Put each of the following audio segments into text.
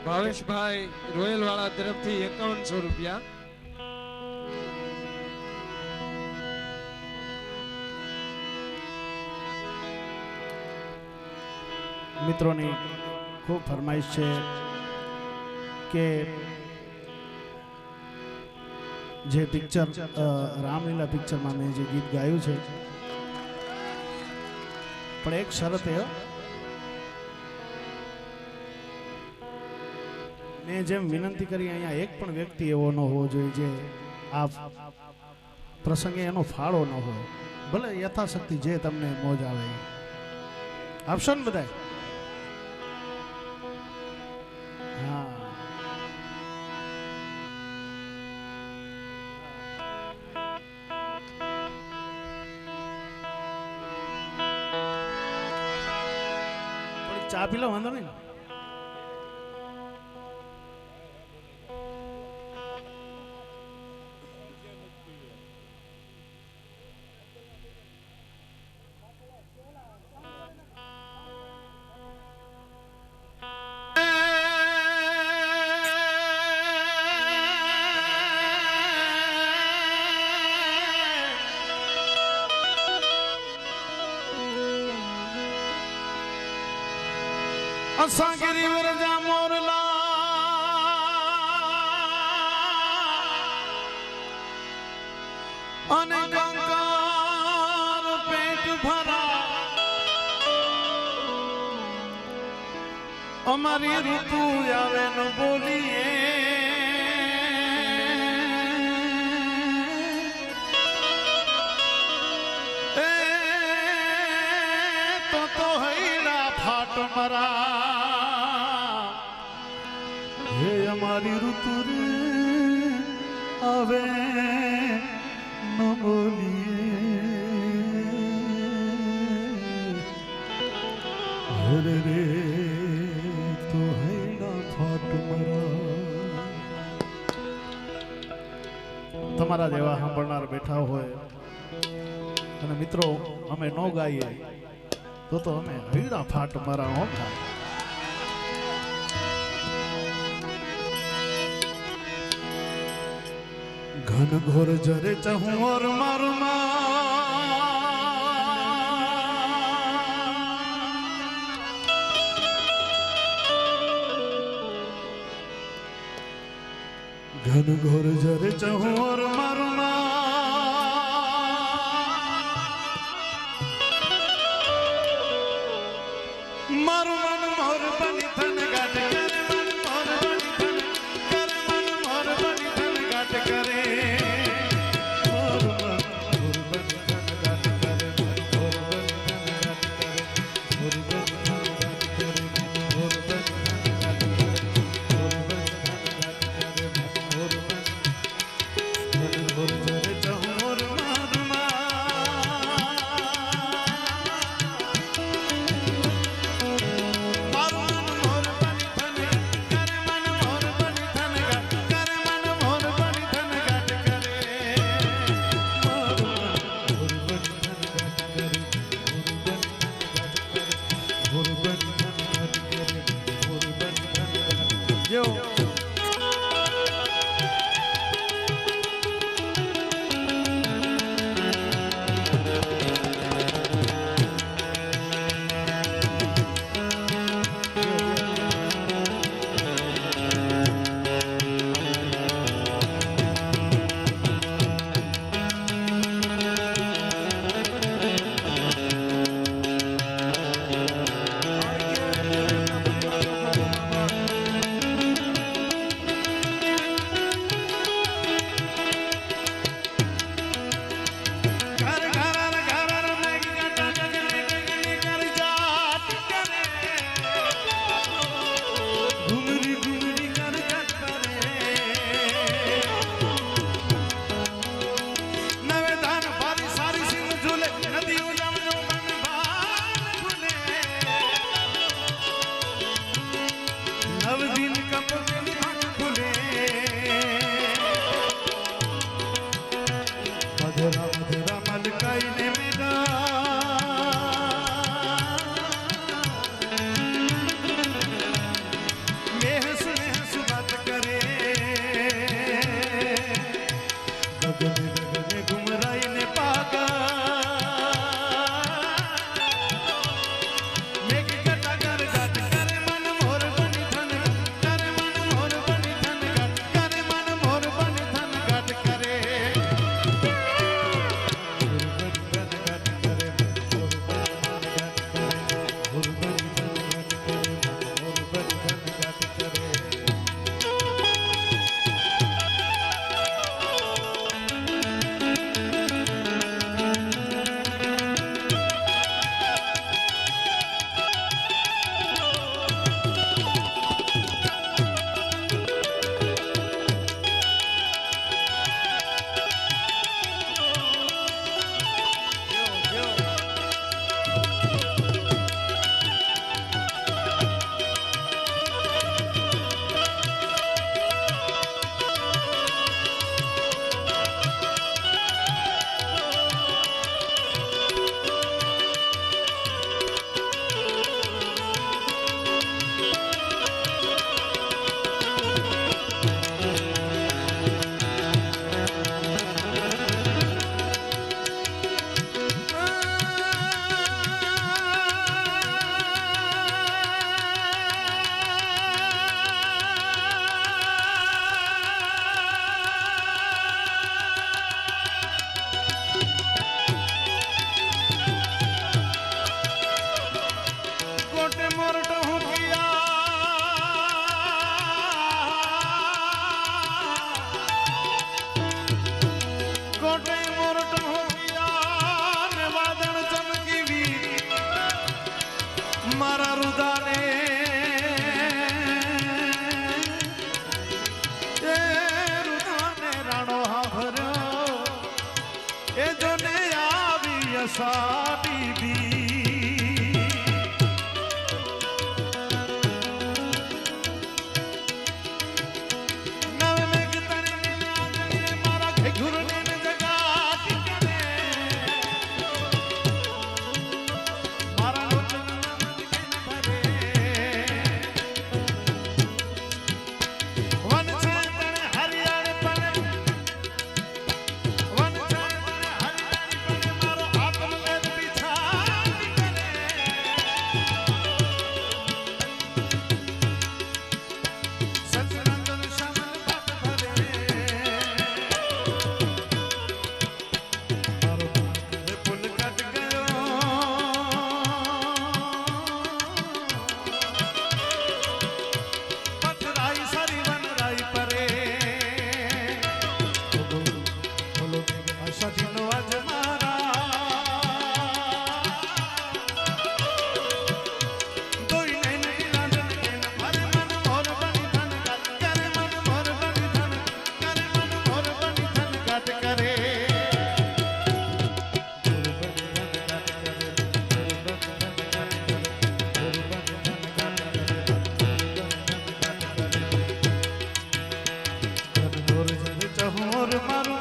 ભાવેશભાઈ રોયલવાળા તરફથી 5100 રૂપિયા. મિત્રોની ખૂબ ફરમાઈશ છે કે જે પિક્ચર રામલીલા પિક્ચરમાં મેં જે ગીત ગાયું છે, પણ એક શરત એ, મેં જેમ વિનંતી કરી અહીંયા એક પણ વ્યક્તિ એવો ન હોવો જોઈએ જે આ પ્રસંગે એનો ફાળો ન હોય. ભલે યથાશક્તિ જે તમને મોજ આવે આપશો ને બધા. હા, થોડી ચા પી લો, વાંધો નહીં. અસાગરી વરજા મોરલા અને કંકાર પેટ ભરા અમારી ઋતુ આવે ન બોલીએ તો હૈડા ફાટ મરા हमारी ऋतु रे आवे न बोलिए हरे रे तो है ना फाट मरा. તમારા જેવા સાંભળનાર બેઠા હોય અને મિત્રો અમે ન ગાઈએ તો અમે હૈડા ફાટ મરા હોતા. घन घोर जरे चहूं और मारू घन घोर जरे चहूं और मारू मारू मन मोर बनी थन गाट करे મારા રુદાને એ રુદાને રાણો હાભર્યો એ જોને આવી અસાડી દી નવે મેઘ તણી આંગણે મારા ઘેઘુરને જગાતી કરે મારા લોચન ભરે વન છે તણે હરિયાળ પણ વન છે તણે હરિયાળ પણ મારો આત્મગત પીછાતી કરે સચનંદન શ્યામલ પાપ ભરે મારો પુલ કટ ગયો પથરાઈ સારી વનરાઈ પરે બોલો આશાજીનો આજ મારા દોઈ નૈન લાંજન કેન મારે મન મોર બની ધન ગાટ કરે મન મોર બની ધન કરે મન મોર બની ધન ગાટ કરે ચહોર મારું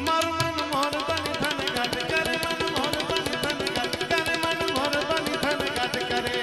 મારું મન મોર બની ધન ગાટ કરે મન મોર બની ધન ગાટ કરે મન મોર બની ધન ગાટ કરે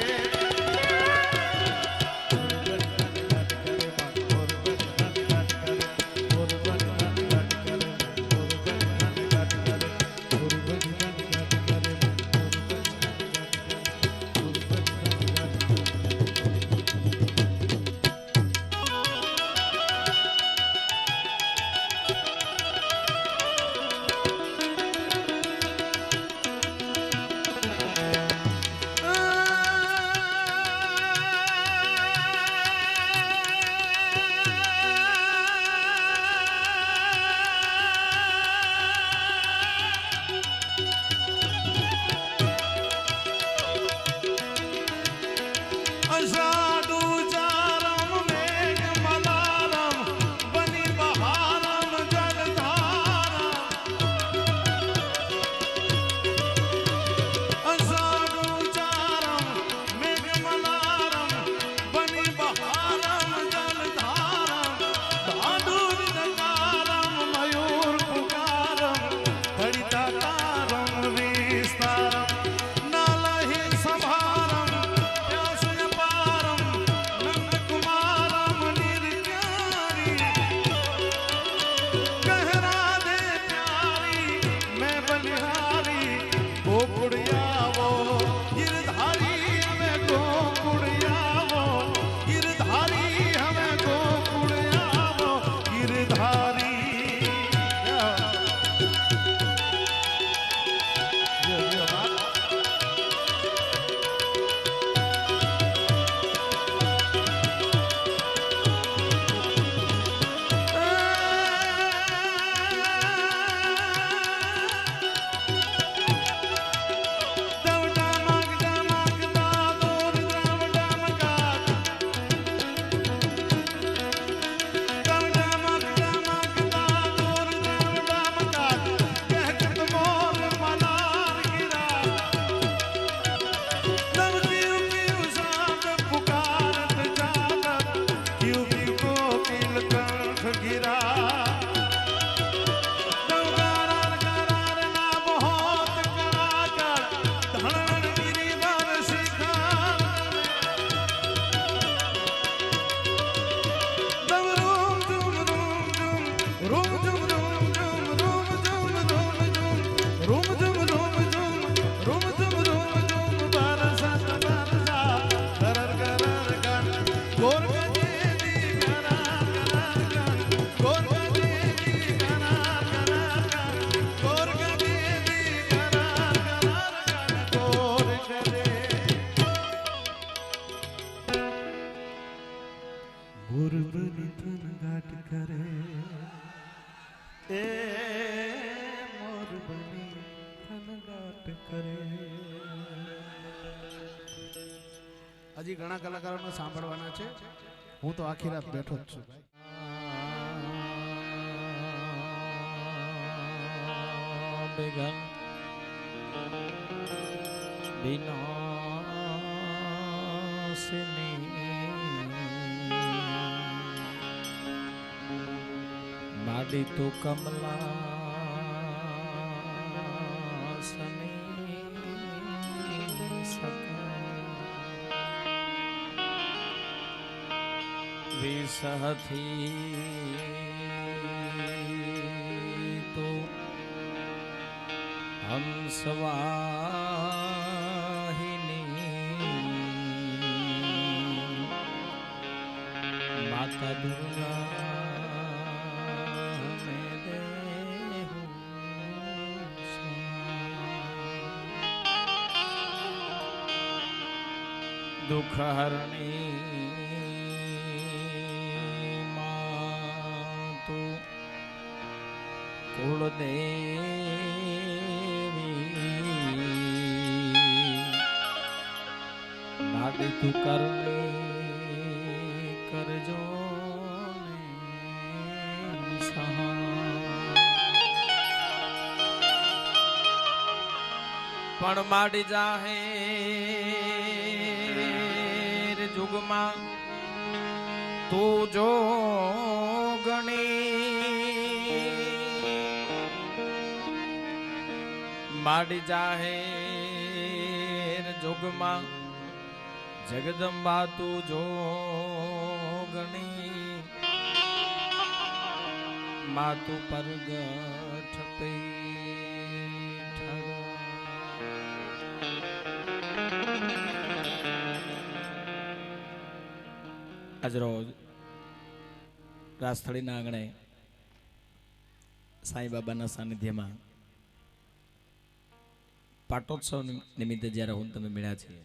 અષાઢું ચારમ મેઘ મલારમ બની બહારમ જલધારમ અષાઢું ચારમ મેઘ મલારમ બની બહારમ જલધારમ ભાદુર નકારમ મયુર પુકારમ ધડિતા તારમ વિસ્તારમ નાલહી સંભારમ કરે. હજી ઘણા કલાકારોને સાંભળવાના છે. હું તો આખી રાત બેઠો જ છું. બેગન વિનાશની માડી તો કમલા વિસહથી તો હંસવાહિની માતા દુર્ગા ને દેહુ દુઃખ હરણી કુળદેવી માડી તું કરણી કરજો ને પણ માડી જાહેર જુગમાં તું જો ગણી માડી જાહેર જોગમાં જગદંબા તું જોગણી માતુ પરગઠ પીઠળ આજ રોજ રાસથળીના આંગણે સાંઈ બાબાના સાનિધ્યમાં પાટોત્સવ નિમિત્તે જ્યારે હું તમે મળ્યા છીએ,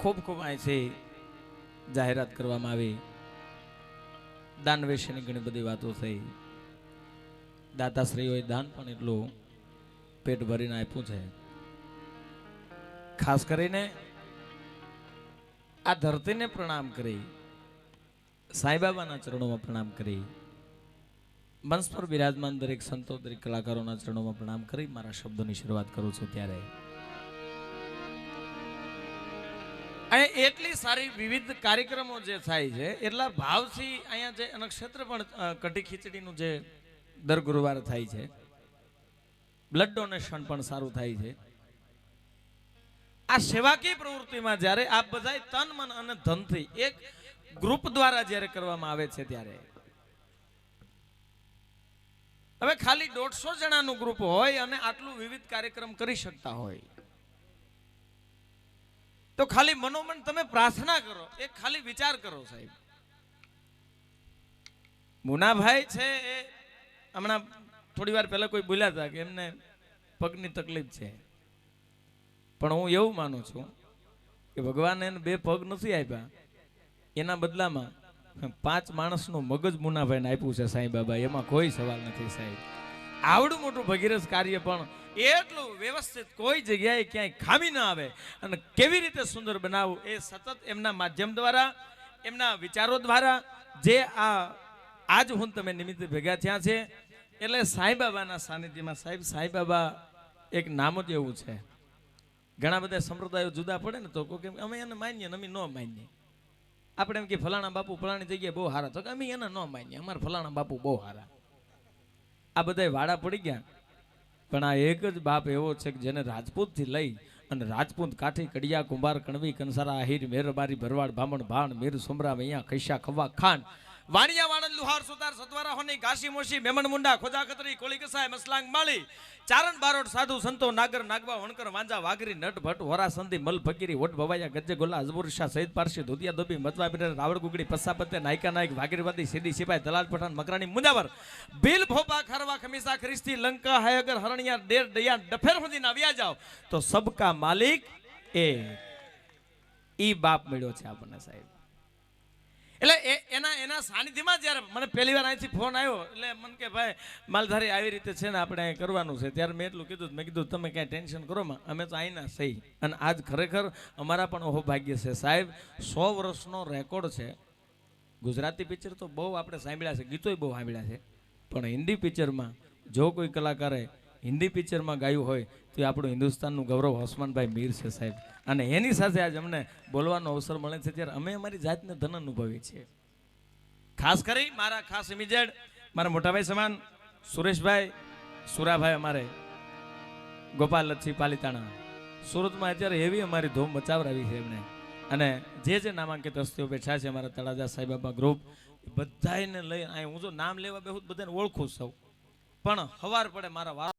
ખૂબ ખૂબ અહીંથી જાહેરાત કરવામાં આવી. દાન વિશેની ઘણી બધી વાતો થઈ. દાતાશ્રીઓએ દાન પણ એટલું પેટ ભરીને આપ્યું છે. ખાસ કરીને આ ધરતીને પ્રણામ કરી, સાંઈ બાબાના ચરણોમાં પ્રણામ કરી, મંચ પર બિરાજમાન દરેક સંતો દરેક કલાકારોના ચરણોમાં પ્રણામ કરી મારા શબ્દોની શરૂઆત કરું છું. ત્યારે અહીંયા એટલી સારી વિવિધ કાર્યક્રમો જે થાય છે, એટલા ભાવથી અહીંયા જે નક્ષત્ર પણ કઢી ખીચડીનું જે દર ગુરુવારે થાય છે, બ્લડ ડોનેશન પણ સારું થાય છે. આ સેવાકીય પ્રવૃત્તિમાં જ્યારે આ બધા તન મન અને ધનથી એક ગ્રુપ દ્વારા જ્યારે કરવામાં આવે છે, ત્યારે હવે ખાલી 150 જણાનું ગ્રુપ હોય અને આટલું વિવિધ કાર્યક્રમ કરી શકતા હોય તો ખાલી મનોમન તમે પ્રાર્થના કરો, એક ખાલી વિચાર કરો. સાહેબ મુનાભાઈ છે એ હમણાં થોડી વાર પહેલા કોઈ બોલ્યા હતા કે એમને પગની તકલીફ છે, પણ હું એવું માનું છું કે ભગવાને એને 2 પગ નથી આપ્યા, એના બદલામાં 5 માણસનું મગજ મુનાભાઈને આપ્યું છે સાંઈ બાબા. એમાં કોઈ સવાલ નથી સાહેબ. આવડું મોટું ભગીરથ કાર્ય પણ એટલું વ્યવસ્થિત, કોઈ જગ્યાએ ક્યાંય ખામી ના આવે અને કેવી રીતે સુંદર બનાવવું એ સતત એમના માધ્યમ દ્વારા, એમના વિચારો દ્વારા જે આજ હું તમે નિમિત્તે ભેગા થયા છે. એટલે સાંઈ બાબાના સાનિધ્યમાં સાહેબ, સાંઈ બાબા એક નામ જ એવું છે. ઘણા બધા સંપ્રદાયો જુદા પડે ને તો કે અમે એને માનીએ ને અમે ન માનીએ. આપણે એમ કે ફલાણા બાપુ ફલાણી જગ્યાએ બહુ સારા, તો કે અમે એને ન માનીએ, અમારા ફલાણા બાપુ બહુ સારા. આ બધા વાડા પડી ગયા, પણ આ એક જ બાપ એવો છે કે જેને રાજપૂતથી લઈ અને રાજપૂત કાઠી કડિયા કુંભાર કણવી કંસારા આહિર મેરબારી ભરવાડ ભામણ ભાણ મીર સુમરા મૈયા ખૈસા ખવા ખાન વાણિયા વાણંદ લુહાર સુતાર સતવારા હોની ઘાસી મોશી મેમણ મુંડા ખોજા ખતરી કોળી કસાય મસલાંગ માળી ચારણ બારોટ સાધુ સંતો નાગર નાગવા વણકર વાંજા વાઘરી નટ ભટ્ટ વરા સંધિ મલ ફકીરી વટ ભવાયા ગજ્જે ગોલા અજબુર શાહ સૈયદ પારસી ધોતિયા ધોબી મતવા બિર રાવળ ગુગડી પસ્સાપતે નાયકા નાયક વાગીરવાદી સીધી સિપાઈ દલાલ પઠાણ મકરાણી મુંજાવર બિલ ભોપા ખરવા ખમીસા ખરીસ્તી લંકા હાયગર હરણિયા ડેર દયા ડફેર સુધી આવ્યા જાવ તો સબકા માલિક એ ઈ બાપ મળ્યો છે આપણને સાહેબ. એટલે એના સાનિધ્યમાં જ્યારે મને પહેલી વાર અહીંથી ફોન આવ્યો એટલે મને કે ભાઈ માલધારી આવી રીતે છે ને આપણે અહીં કરવાનું છે, ત્યારે મેં એટલું કીધું, મેં કીધું તમે ક્યાંય ટેન્શન કરો માં, અમે તો અહીંના સહી. અને આજ ખરેખર અમારા પણ ઓહો ભાગ્ય છે સાહેબ. 100 વર્ષનો રેકોર્ડ છે. ગુજરાતી પિક્ચર તો બહુ આપણે સાંભળ્યા છે, ગીતોય બહુ સાંભળ્યા છે, પણ હિન્દી પિક્ચરમાં જો કોઈ કલાકારે હિન્દી પિક્ચરમાં ગાયું હોય તો એ આપણું હિન્દુસ્તાનનું ગૌરવ હોસમાનભાઈ મીર છે સાહેબ. અને એની સાથે આજ અમને બોલવાનો અવસર મળે છે ત્યારે અમે અમારી જાતને ધન અનુભવીએ છીએ. ખાસ કરી મારા ખાસ ઇમિજેડ મારા મોટાભાઈ સમાન સુરેશભાઈ સુરાભાઈ, અમારે ગોપાલસિંહ પાલિતાણા, સુરતમાં અત્યારે એવી અમારી ધૂમ મચાવરાવી છે એમને. અને જે નામાંકિત હસ્તીઓ બેઠા છે અમારા તળાજા સાંઈબાબા ગ્રુપ, બધાને લઈ અહીં હું જો નામ લેવા બેહું બધાને ઓળખું સૌ, પણ હવાર પડે મારા